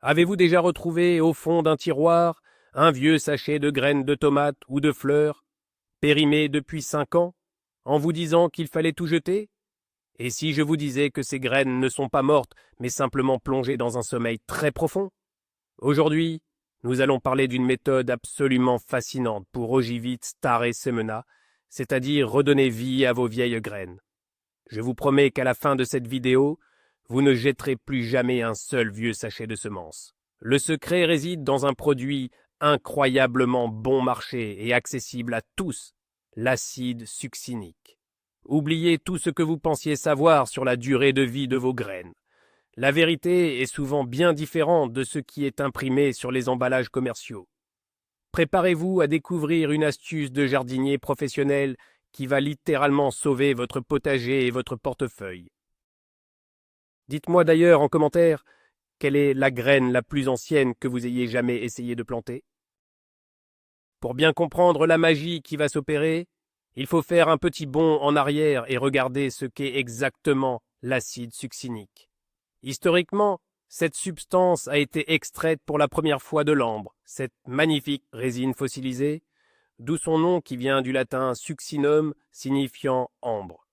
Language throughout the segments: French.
Avez-vous déjà retrouvé au fond d'un tiroir un vieux sachet de graines de tomates ou de fleurs, périmé depuis 5 ans, en vous disant qu'il fallait tout jeter? Et si je vous disais que ces graines ne sont pas mortes, mais simplement plongées dans un sommeil très profond? Aujourd'hui, nous allons parler d'une méthode absolument fascinante pour Ojivit Stare Semena, c'est-à-dire redonner vie à vos vieilles graines. Je vous promets qu'à la fin de cette vidéo, vous ne jetterez plus jamais un seul vieux sachet de semences. Le secret réside dans un produit incroyablement bon marché et accessible à tous, l'acide succinique. Oubliez tout ce que vous pensiez savoir sur la durée de vie de vos graines. La vérité est souvent bien différente de ce qui est imprimé sur les emballages commerciaux. Préparez-vous à découvrir une astuce de jardinier professionnel qui va littéralement sauver votre potager et votre portefeuille. Dites-moi d'ailleurs en commentaire quelle est la graine la plus ancienne que vous ayez jamais essayé de planter. Pour bien comprendre la magie qui va s'opérer, il faut faire un petit bond en arrière et regarder ce qu'est exactement l'acide succinique. Historiquement, cette substance a été extraite pour la première fois de l'ambre, cette magnifique résine fossilisée, d'où son nom qui vient du latin succinum signifiant ambre.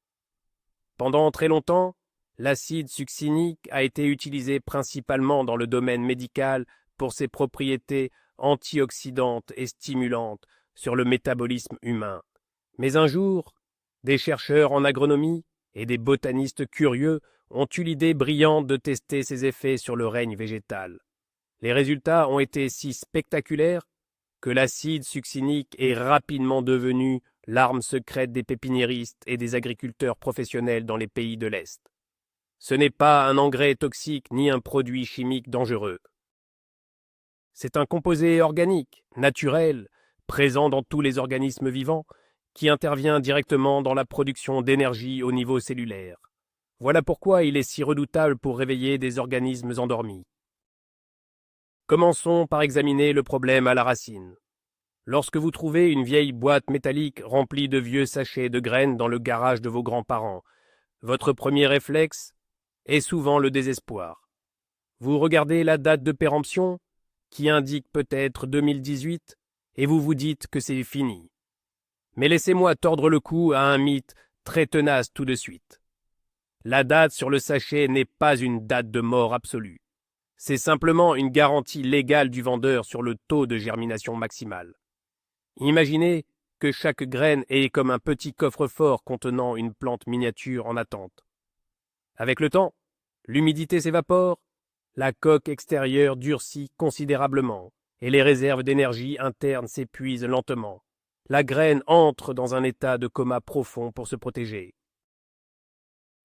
Pendant très longtemps, l'acide succinique a été utilisé principalement dans le domaine médical pour ses propriétés antioxydantes et stimulantes sur le métabolisme humain. Mais un jour, des chercheurs en agronomie et des botanistes curieux ont eu l'idée brillante de tester ses effets sur le règne végétal. Les résultats ont été si spectaculaires que l'acide succinique est rapidement devenu l'arme secrète des pépiniéristes et des agriculteurs professionnels dans les pays de l'Est. Ce n'est pas un engrais toxique ni un produit chimique dangereux. C'est un composé organique, naturel, présent dans tous les organismes vivants, qui intervient directement dans la production d'énergie au niveau cellulaire. Voilà pourquoi il est si redoutable pour réveiller des organismes endormis. Commençons par examiner le problème à la racine. Lorsque vous trouvez une vieille boîte métallique remplie de vieux sachets de graines dans le garage de vos grands-parents, votre premier réflexe est souvent le désespoir. Vous regardez la date de péremption, qui indique peut-être 2018, et vous vous dites que c'est fini. Mais laissez-moi tordre le cou à un mythe très tenace tout de suite. La date sur le sachet n'est pas une date de mort absolue. C'est simplement une garantie légale du vendeur sur le taux de germination maximale. Imaginez que chaque graine est comme un petit coffre-fort contenant une plante miniature en attente. Avec le temps, l'humidité s'évapore, la coque extérieure durcit considérablement et les réserves d'énergie interne s'épuisent lentement. La graine entre dans un état de coma profond pour se protéger.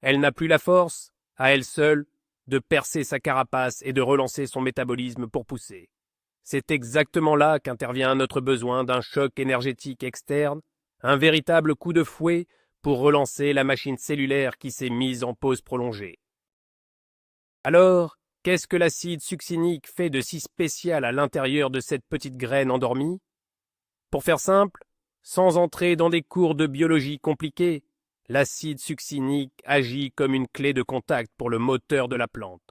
Elle n'a plus la force, à elle seule, de percer sa carapace et de relancer son métabolisme pour pousser. C'est exactement là qu'intervient notre besoin d'un choc énergétique externe, un véritable coup de fouet pour relancer la machine cellulaire qui s'est mise en pause prolongée. Alors, qu'est-ce que l'acide succinique fait de si spécial à l'intérieur de cette petite graine endormie? Pour faire simple, sans entrer dans des cours de biologie compliqués, l'acide succinique agit comme une clé de contact pour le moteur de la plante.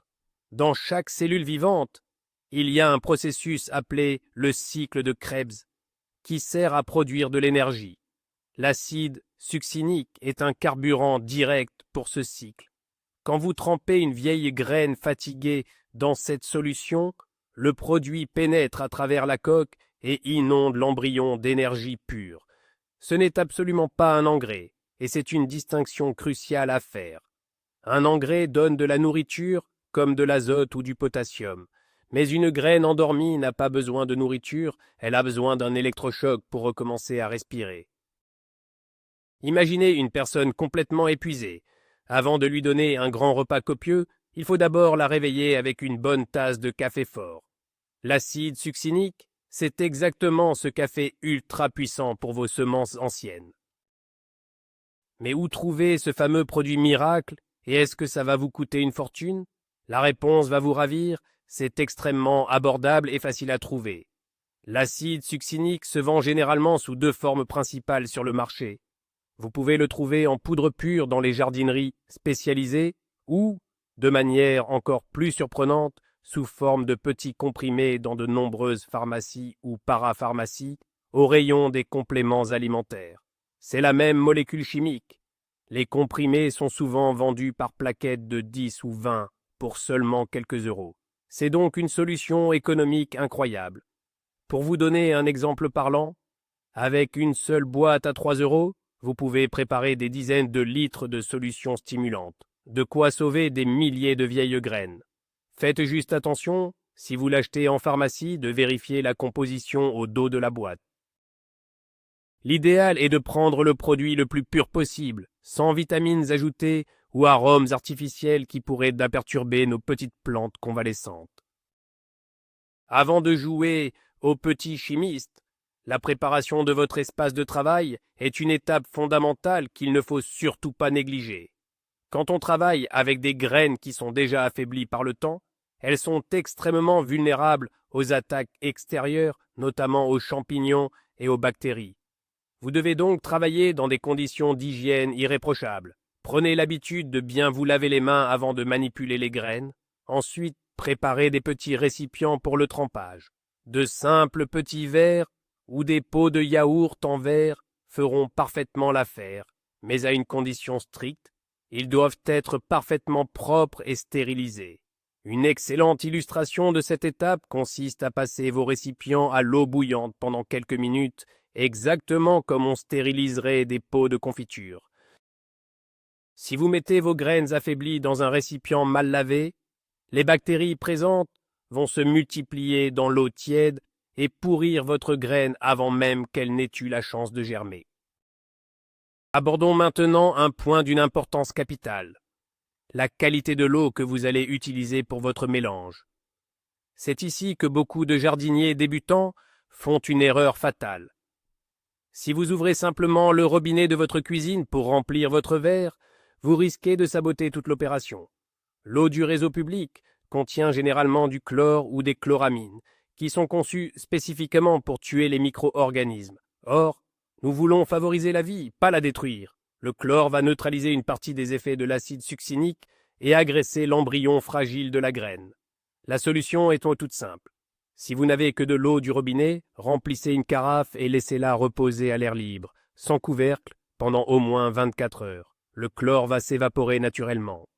Dans chaque cellule vivante, il y a un processus appelé le cycle de Krebs, qui sert à produire de l'énergie. L'acide succinique est un carburant direct pour ce cycle. Quand vous trempez une vieille graine fatiguée dans cette solution, le produit pénètre à travers la coque et inonde l'embryon d'énergie pure. Ce n'est absolument pas un engrais, et c'est une distinction cruciale à faire. Un engrais donne de la nourriture, comme de l'azote ou du potassium. Mais une graine endormie n'a pas besoin de nourriture, elle a besoin d'un électrochoc pour recommencer à respirer. Imaginez une personne complètement épuisée. Avant de lui donner un grand repas copieux, il faut d'abord la réveiller avec une bonne tasse de café fort. L'acide succinique, c'est exactement ce café ultra puissant pour vos semences anciennes. Mais où trouver ce fameux produit miracle, et est-ce que ça va vous coûter une fortune? La réponse va vous ravir, c'est extrêmement abordable et facile à trouver. L'acide succinique se vend généralement sous 2 formes principales sur le marché. Vous pouvez le trouver en poudre pure dans les jardineries spécialisées ou, de manière encore plus surprenante, sous forme de petits comprimés dans de nombreuses pharmacies ou parapharmacies, au rayon des compléments alimentaires. C'est la même molécule chimique. Les comprimés sont souvent vendus par plaquettes de 10 ou 20 pour seulement quelques euros. C'est donc une solution économique incroyable. Pour vous donner un exemple parlant, avec une seule boîte à 3 euros, vous pouvez préparer des dizaines de litres de solutions stimulantes, de quoi sauver des milliers de vieilles graines. Faites juste attention, si vous l'achetez en pharmacie, de vérifier la composition au dos de la boîte. L'idéal est de prendre le produit le plus pur possible, sans vitamines ajoutées ou arômes artificiels qui pourraient perturber nos petites plantes convalescentes. Avant de jouer aux petits chimistes, la préparation de votre espace de travail est une étape fondamentale qu'il ne faut surtout pas négliger. Quand on travaille avec des graines qui sont déjà affaiblies par le temps, elles sont extrêmement vulnérables aux attaques extérieures, notamment aux champignons et aux bactéries. Vous devez donc travailler dans des conditions d'hygiène irréprochables. Prenez l'habitude de bien vous laver les mains avant de manipuler les graines. Ensuite, préparez des petits récipients pour le trempage. De simples petits verres ou des pots de yaourt en verre feront parfaitement l'affaire, mais à une condition stricte, ils doivent être parfaitement propres et stérilisés. Une excellente illustration de cette étape consiste à passer vos récipients à l'eau bouillante pendant quelques minutes, exactement comme on stériliserait des pots de confiture. Si vous mettez vos graines affaiblies dans un récipient mal lavé, les bactéries présentes vont se multiplier dans l'eau tiède et pourrir votre graine avant même qu'elle n'ait eu la chance de germer. Abordons maintenant un point d'une importance capitale, la qualité de l'eau que vous allez utiliser pour votre mélange. C'est ici que beaucoup de jardiniers débutants font une erreur fatale. Si vous ouvrez simplement le robinet de votre cuisine pour remplir votre verre, vous risquez de saboter toute l'opération. L'eau du réseau public contient généralement du chlore ou des chloramines, qui sont conçus spécifiquement pour tuer les micro-organismes. Or, nous voulons favoriser la vie, pas la détruire. Le chlore va neutraliser une partie des effets de l'acide succinique et agresser l'embryon fragile de la graine. La solution est toute simple. Si vous n'avez que de l'eau du robinet, remplissez une carafe et laissez-la reposer à l'air libre, sans couvercle, pendant au moins 24 heures. Le chlore va s'évaporer naturellement.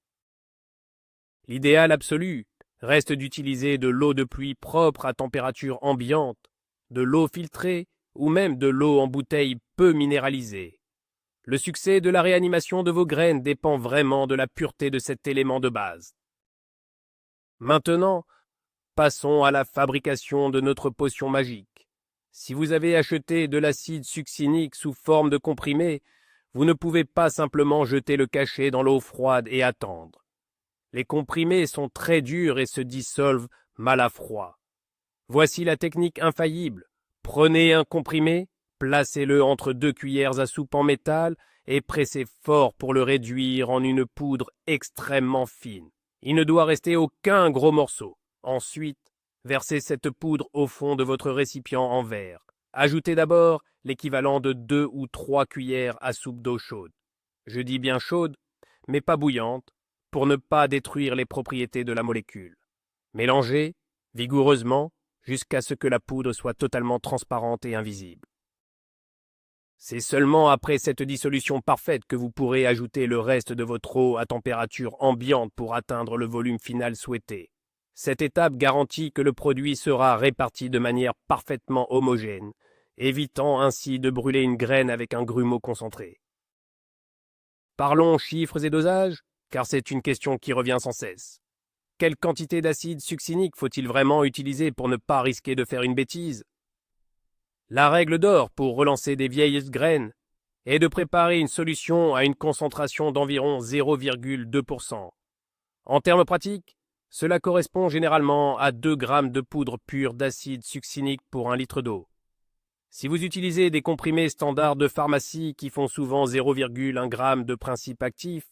L'idéal absolu reste d'utiliser de l'eau de pluie propre à température ambiante, de l'eau filtrée ou même de l'eau en bouteille peu minéralisée. Le succès de la réanimation de vos graines dépend vraiment de la pureté de cet élément de base. Maintenant, passons à la fabrication de notre potion magique. Si vous avez acheté de l'acide succinique sous forme de comprimé, vous ne pouvez pas simplement jeter le cachet dans l'eau froide et attendre. Les comprimés sont très durs et se dissolvent mal à froid. Voici la technique infaillible. Prenez un comprimé, placez-le entre 2 cuillères à soupe en métal et pressez fort pour le réduire en une poudre extrêmement fine. Il ne doit rester aucun gros morceau. Ensuite, versez cette poudre au fond de votre récipient en verre. Ajoutez d'abord l'équivalent de 2 ou 3 cuillères à soupe d'eau chaude. Je dis bien chaude, mais pas bouillante, pour ne pas détruire les propriétés de la molécule. Mélangez vigoureusement jusqu'à ce que la poudre soit totalement transparente et invisible. C'est seulement après cette dissolution parfaite que vous pourrez ajouter le reste de votre eau à température ambiante pour atteindre le volume final souhaité. Cette étape garantit que le produit sera réparti de manière parfaitement homogène, évitant ainsi de brûler une graine avec un grumeau concentré. Parlons chiffres et dosages, car c'est une question qui revient sans cesse. Quelle quantité d'acide succinique faut-il vraiment utiliser pour ne pas risquer de faire une bêtise? La règle d'or pour relancer des vieilles graines est de préparer une solution à une concentration d'environ 0,2%. En termes pratiques, cela correspond généralement à 2 grammes de poudre pure d'acide succinique pour 1 litre d'eau. Si vous utilisez des comprimés standards de pharmacie qui font souvent 0,1 g de principe actif,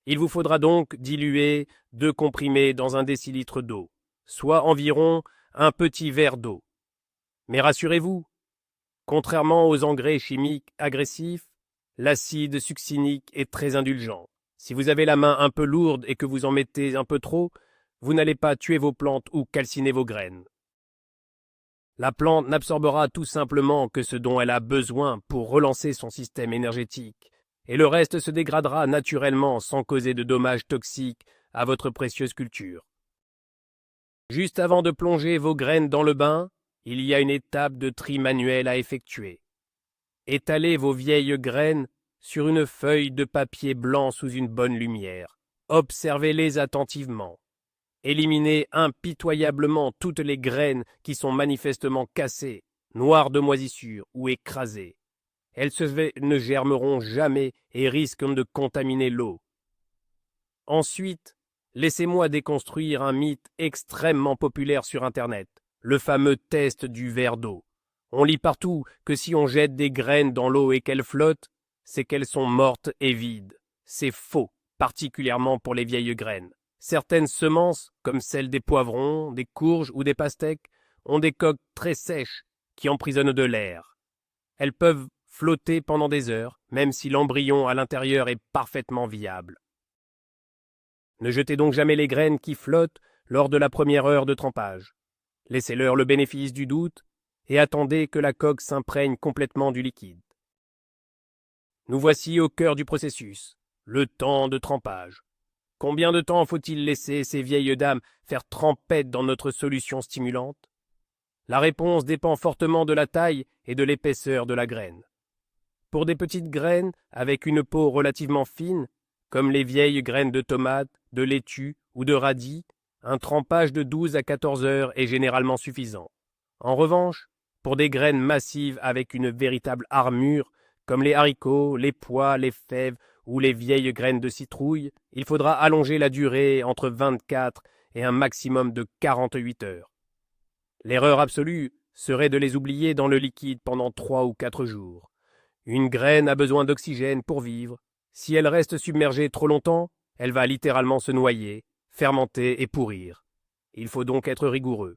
il vous faudra donc diluer 2 comprimés dans 1 décilitre d'eau, soit environ un petit verre d'eau. Mais rassurez-vous, contrairement aux engrais chimiques agressifs, l'acide succinique est très indulgent. Si vous avez la main un peu lourde et que vous en mettez un peu trop, vous n'allez pas tuer vos plantes ou calciner vos graines. La plante n'absorbera tout simplement que ce dont elle a besoin pour relancer son système énergétique, et le reste se dégradera naturellement sans causer de dommages toxiques à votre précieuse culture. Juste avant de plonger vos graines dans le bain, il y a une étape de tri manuel à effectuer. Étalez vos vieilles graines sur une feuille de papier blanc sous une bonne lumière. Observez-les attentivement. Éliminez impitoyablement toutes les graines qui sont manifestement cassées, noires de moisissure ou écrasées. Elles ne germeront jamais et risquent de contaminer l'eau. Ensuite, laissez-moi déconstruire un mythe extrêmement populaire sur Internet, le fameux test du verre d'eau. On lit partout que si on jette des graines dans l'eau et qu'elles flottent, c'est qu'elles sont mortes et vides. C'est faux, particulièrement pour les vieilles graines. Certaines semences, comme celles des poivrons, des courges ou des pastèques, ont des coques très sèches qui emprisonnent de l'air. Elles peuvent flotter pendant des heures, même si l'embryon à l'intérieur est parfaitement viable. Ne jetez donc jamais les graines qui flottent lors de la première heure de trempage. Laissez-leur le bénéfice du doute et attendez que la coque s'imprègne complètement du liquide. Nous voici au cœur du processus, le temps de trempage. Combien de temps faut-il laisser ces vieilles dames faire trempette dans notre solution stimulante? La réponse dépend fortement de la taille et de l'épaisseur de la graine. Pour des petites graines avec une peau relativement fine, comme les vieilles graines de tomates, de laitue ou de radis, un trempage de 12 à 14 heures est généralement suffisant. En revanche, pour des graines massives avec une véritable armure, comme les haricots, les pois, les fèves ou les vieilles graines de citrouille, il faudra allonger la durée entre 24 et un maximum de 48 heures. L'erreur absolue serait de les oublier dans le liquide pendant 3 ou 4 jours. Une graine a besoin d'oxygène pour vivre. Si elle reste submergée trop longtemps, elle va littéralement se noyer, fermenter et pourrir. Il faut donc être rigoureux.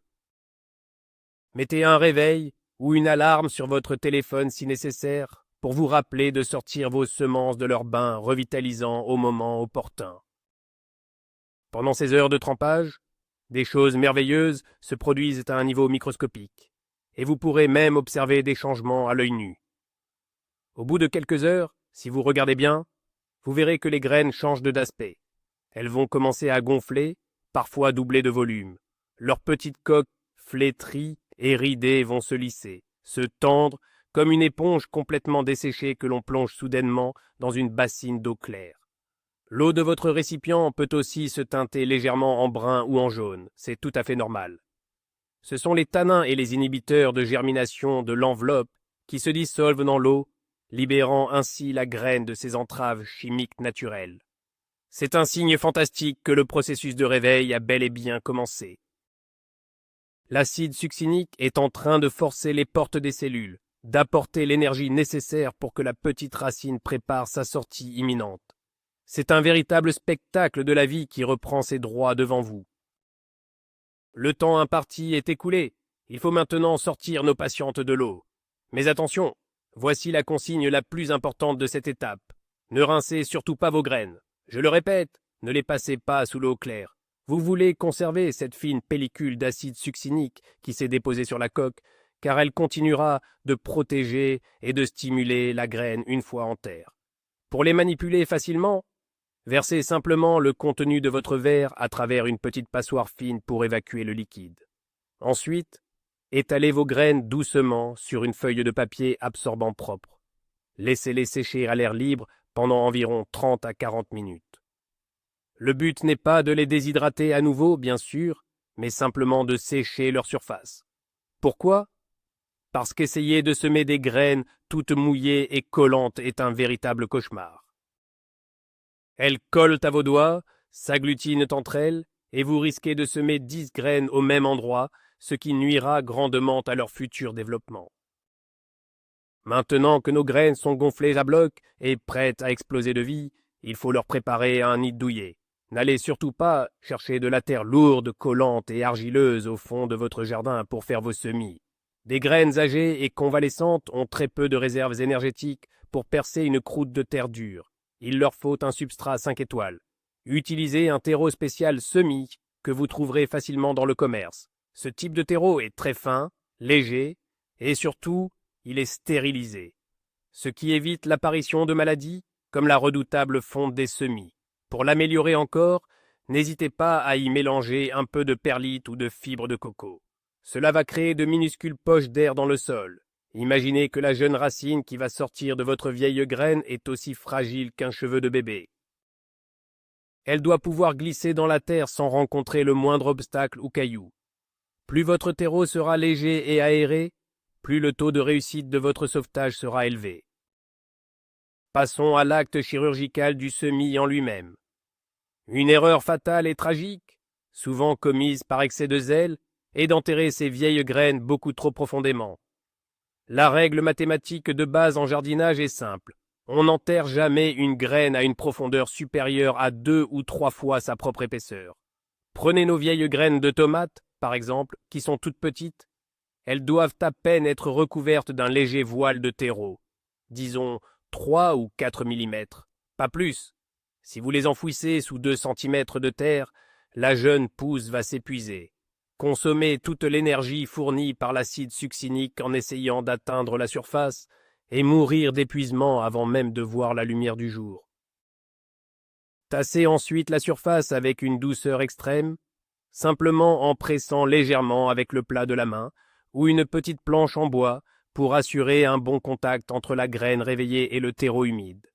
Mettez un réveil ou une alarme sur votre téléphone si nécessaire pour vous rappeler de sortir vos semences de leur bain revitalisant au moment opportun. Pendant ces heures de trempage, des choses merveilleuses se produisent à un niveau microscopique, et vous pourrez même observer des changements à l'œil nu. Au bout de quelques heures, si vous regardez bien, vous verrez que les graines changent d'aspect. Elles vont commencer à gonfler, parfois doubler de volume. Leurs petites coques flétries et ridées vont se lisser, se tendre, comme une éponge complètement desséchée que l'on plonge soudainement dans une bassine d'eau claire. L'eau de votre récipient peut aussi se teinter légèrement en brun ou en jaune, c'est tout à fait normal. Ce sont les tanins et les inhibiteurs de germination de l'enveloppe qui se dissolvent dans l'eau, libérant ainsi la graine de ses entraves chimiques naturelles. C'est un signe fantastique que le processus de réveil a bel et bien commencé. L'acide succinique est en train de forcer les portes des cellules, d'apporter l'énergie nécessaire pour que la petite racine prépare sa sortie imminente. C'est un véritable spectacle de la vie qui reprend ses droits devant vous. Le temps imparti est écoulé, il faut maintenant sortir nos patientes de l'eau. Mais attention, voici la consigne la plus importante de cette étape. Ne rincez surtout pas vos graines. Je le répète, ne les passez pas sous l'eau claire. Vous voulez conserver cette fine pellicule d'acide succinique qui s'est déposée sur la coque, car elle continuera de protéger et de stimuler la graine une fois en terre. Pour les manipuler facilement, versez simplement le contenu de votre verre à travers une petite passoire fine pour évacuer le liquide. Ensuite, étalez vos graines doucement sur une feuille de papier absorbant propre. Laissez-les sécher à l'air libre pendant environ 30 à 40 minutes. Le but n'est pas de les déshydrater à nouveau, bien sûr, mais simplement de sécher leur surface. Pourquoi ? Parce qu'essayer de semer des graines toutes mouillées et collantes est un véritable cauchemar. Elles collent à vos doigts, s'agglutinent entre elles, et vous risquez de semer 10 graines au même endroit, ce qui nuira grandement à leur futur développement. Maintenant que nos graines sont gonflées à bloc et prêtes à exploser de vie, il faut leur préparer un nid douillet. N'allez surtout pas chercher de la terre lourde, collante et argileuse au fond de votre jardin pour faire vos semis. Des graines âgées et convalescentes ont très peu de réserves énergétiques pour percer une croûte de terre dure. Il leur faut un substrat 5 étoiles. Utilisez un terreau spécial semis que vous trouverez facilement dans le commerce. Ce type de terreau est très fin, léger, et surtout, il est stérilisé, ce qui évite l'apparition de maladies comme la redoutable fonte des semis. Pour l'améliorer encore, n'hésitez pas à y mélanger un peu de perlite ou de fibre de coco. Cela va créer de minuscules poches d'air dans le sol. Imaginez que la jeune racine qui va sortir de votre vieille graine est aussi fragile qu'un cheveu de bébé. Elle doit pouvoir glisser dans la terre sans rencontrer le moindre obstacle ou caillou. Plus votre terreau sera léger et aéré, plus le taux de réussite de votre sauvetage sera élevé. Passons à l'acte chirurgical du semis en lui-même. Une erreur fatale et tragique, souvent commise par excès de zèle, est d'enterrer ces vieilles graines beaucoup trop profondément. La règle mathématique de base en jardinage est simple. On n'enterre jamais une graine à une profondeur supérieure à 2 ou 3 fois sa propre épaisseur. Prenez nos vieilles graines de tomates, par exemple, qui sont toutes petites. Elles doivent à peine être recouvertes d'un léger voile de terreau, disons 3 ou 4 millimètres, pas plus. Si vous les enfouissez sous 2 centimètres de terre, la jeune pousse va s'épuiser. Consommez toute l'énergie fournie par l'acide succinique en essayant d'atteindre la surface et mourir d'épuisement avant même de voir la lumière du jour. Tassez ensuite la surface avec une douceur extrême, simplement en pressant légèrement avec le plat de la main ou une petite planche en bois pour assurer un bon contact entre la graine réveillée et le terreau humide.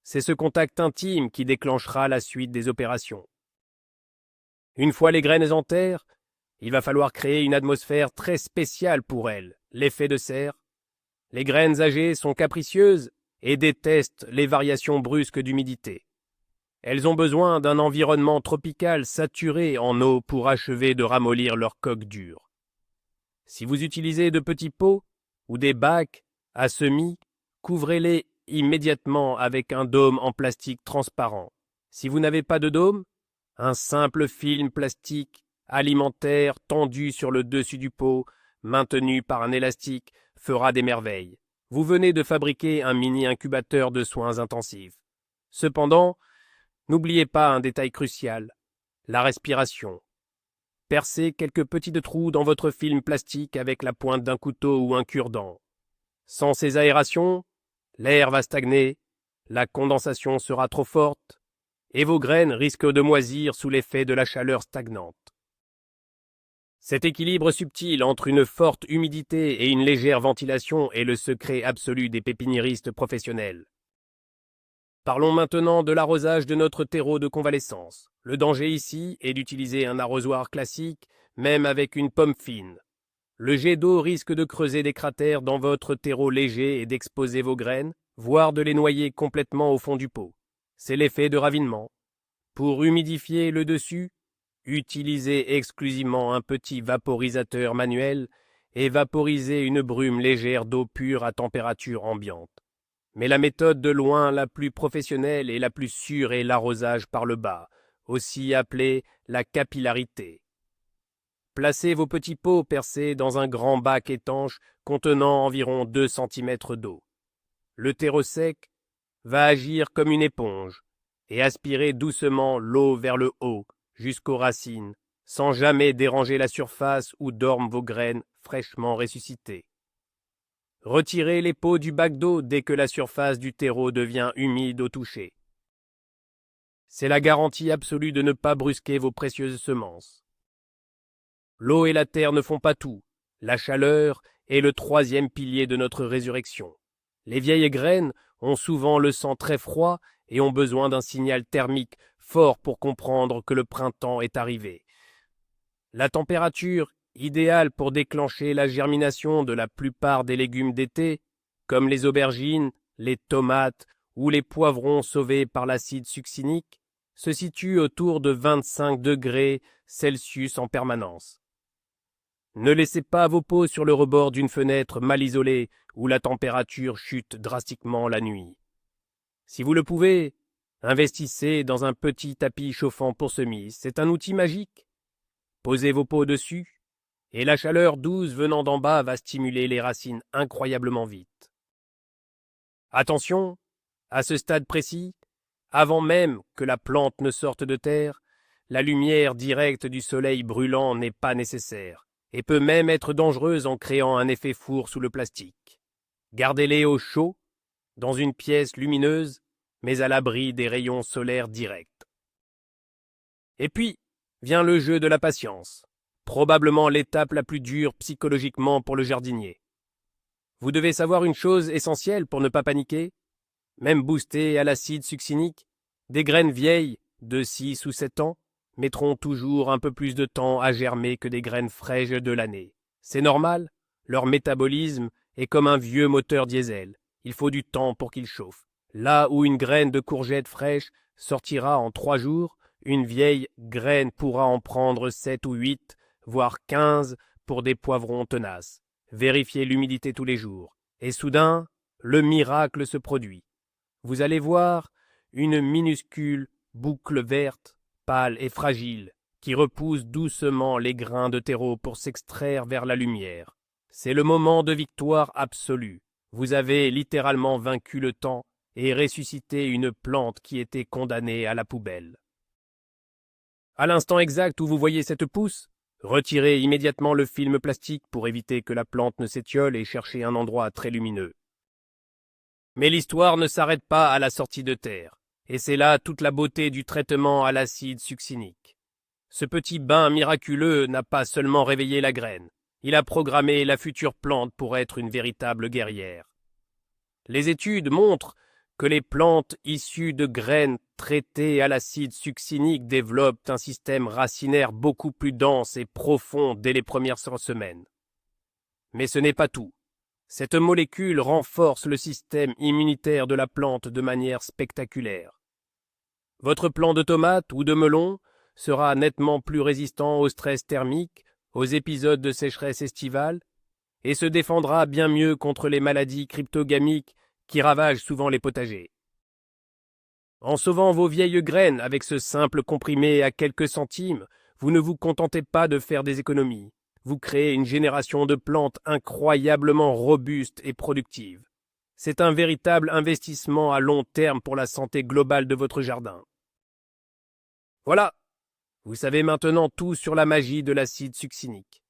C'est ce contact intime qui déclenchera la suite des opérations. Une fois les graines en terre, il va falloir créer une atmosphère très spéciale pour elles, l'effet de serre. Les graines âgées sont capricieuses et détestent les variations brusques d'humidité. Elles ont besoin d'un environnement tropical saturé en eau pour achever de ramollir leur coque dure. Si vous utilisez de petits pots ou des bacs à semis, couvrez-les immédiatement avec un dôme en plastique transparent. Si vous n'avez pas de dôme, un simple film plastique alimentaire tendu sur le dessus du pot, maintenu par un élastique, fera des merveilles. Vous venez de fabriquer un mini-incubateur de soins intensifs. Cependant, n'oubliez pas un détail crucial, la respiration. Percez quelques petits trous dans votre film plastique avec la pointe d'un couteau ou un cure-dent. Sans ces aérations, l'air va stagner, la condensation sera trop forte, et vos graines risquent de moisir sous l'effet de la chaleur stagnante. Cet équilibre subtil entre une forte humidité et une légère ventilation est le secret absolu des pépiniéristes professionnels. Parlons maintenant de l'arrosage de notre terreau de convalescence. Le danger ici est d'utiliser un arrosoir classique, même avec une pomme fine. Le jet d'eau risque de creuser des cratères dans votre terreau léger et d'exposer vos graines, voire de les noyer complètement au fond du pot. C'est l'effet de ravinement. Pour humidifier le dessus, utilisez exclusivement un petit vaporisateur manuel et vaporisez une brume légère d'eau pure à température ambiante. Mais la méthode de loin la plus professionnelle et la plus sûre est l'arrosage par le bas, aussi appelé la capillarité. Placez vos petits pots percés dans un grand bac étanche contenant environ 2 cm d'eau. Le terreau sec va agir comme une éponge et aspirer doucement l'eau vers le haut, jusqu'aux racines, sans jamais déranger la surface où dorment vos graines fraîchement ressuscitées. Retirez les pots du bac d'eau dès que la surface du terreau devient humide au toucher. C'est la garantie absolue de ne pas brusquer vos précieuses semences. L'eau et la terre ne font pas tout. La chaleur est le 3e pilier de notre résurrection. Les vieilles graines ont souvent le sang très froid et ont besoin d'un signal thermique fort pour comprendre que le printemps est arrivé. La température idéale pour déclencher la germination de la plupart des légumes d'été, comme les aubergines, les tomates ou les poivrons sauvés par l'acide succinique, se situe autour de 25 degrés Celsius en permanence. Ne laissez pas vos pots sur le rebord d'une fenêtre mal isolée où la température chute drastiquement la nuit. Si vous le pouvez, investissez dans un petit tapis chauffant pour semis. C'est un outil magique. Posez vos pots dessus, et la chaleur douce venant d'en bas va stimuler les racines incroyablement vite. Attention, à ce stade précis, avant même que la plante ne sorte de terre, la lumière directe du soleil brûlant n'est pas nécessaire et peut même être dangereuse en créant un effet four sous le plastique. Gardez-les au chaud, dans une pièce lumineuse, mais à l'abri des rayons solaires directs. Et puis, vient le jeu de la patience, probablement l'étape la plus dure psychologiquement pour le jardinier. Vous devez savoir une chose essentielle pour ne pas paniquer. Même boostées à l'acide succinique, des graines vieilles, de 6 ou 7 ans, mettront toujours un peu plus de temps à germer que des graines fraîches de l'année. C'est normal, leur métabolisme est comme un vieux moteur diesel. Il faut du temps pour qu'il chauffe. Là où une graine de courgette fraîche sortira en 3 jours, une vieille graine pourra en prendre 7 ou 8, voire 15 pour des poivrons tenaces. Vérifiez l'humidité tous les jours. Et soudain, le miracle se produit. Vous allez voir une minuscule boucle verte, pâle et fragile, qui repousse doucement les grains de terreau pour s'extraire vers la lumière. C'est le moment de victoire absolue. Vous avez littéralement vaincu le temps et ressuscité une plante qui était condamnée à la poubelle. À l'instant exact où vous voyez cette pousse, retirez immédiatement le film plastique pour éviter que la plante ne s'étiole et cherchez un endroit très lumineux. Mais l'histoire ne s'arrête pas à la sortie de terre, et c'est là toute la beauté du traitement à l'acide succinique. Ce petit bain miraculeux n'a pas seulement réveillé la graine, il a programmé la future plante pour être une véritable guerrière. Les études montrent que les plantes issues de graines traitées à l'acide succinique développent un système racinaire beaucoup plus dense et profond dès les premières semaines. Mais ce n'est pas tout. Cette molécule renforce le système immunitaire de la plante de manière spectaculaire. Votre plant de tomate ou de melon sera nettement plus résistant au stress thermique, aux épisodes de sécheresse estivale, et se défendra bien mieux contre les maladies cryptogamiques qui ravagent souvent les potagers. En sauvant vos vieilles graines avec ce simple comprimé à quelques centimes, vous ne vous contentez pas de faire des économies. Vous créez une génération de plantes incroyablement robustes et productives. C'est un véritable investissement à long terme pour la santé globale de votre jardin. Voilà, vous savez maintenant tout sur la magie de l'acide succinique.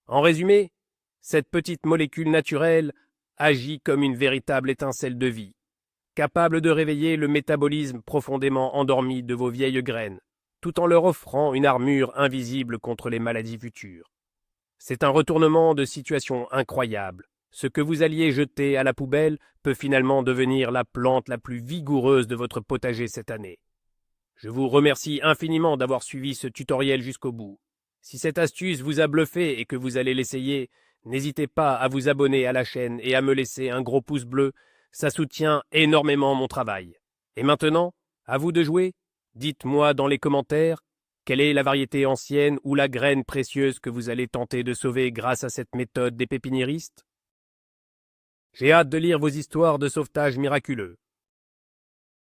En résumé, cette petite molécule naturelle agit comme une véritable étincelle de vie, capable de réveiller le métabolisme profondément endormi de vos vieilles graines, tout en leur offrant une armure invisible contre les maladies futures. C'est un retournement de situation incroyable. Ce que vous alliez jeter à la poubelle peut finalement devenir la plante la plus vigoureuse de votre potager cette année. Je vous remercie infiniment d'avoir suivi ce tutoriel jusqu'au bout. Si cette astuce vous a bluffé et que vous allez l'essayer, n'hésitez pas à vous abonner à la chaîne et à me laisser un gros pouce bleu, ça soutient énormément mon travail. Et maintenant, à vous de jouer. Dites-moi dans les commentaires quelle est la variété ancienne ou la graine précieuse que vous allez tenter de sauver grâce à cette méthode des pépiniéristes. J'ai hâte de lire vos histoires de sauvetage miraculeux.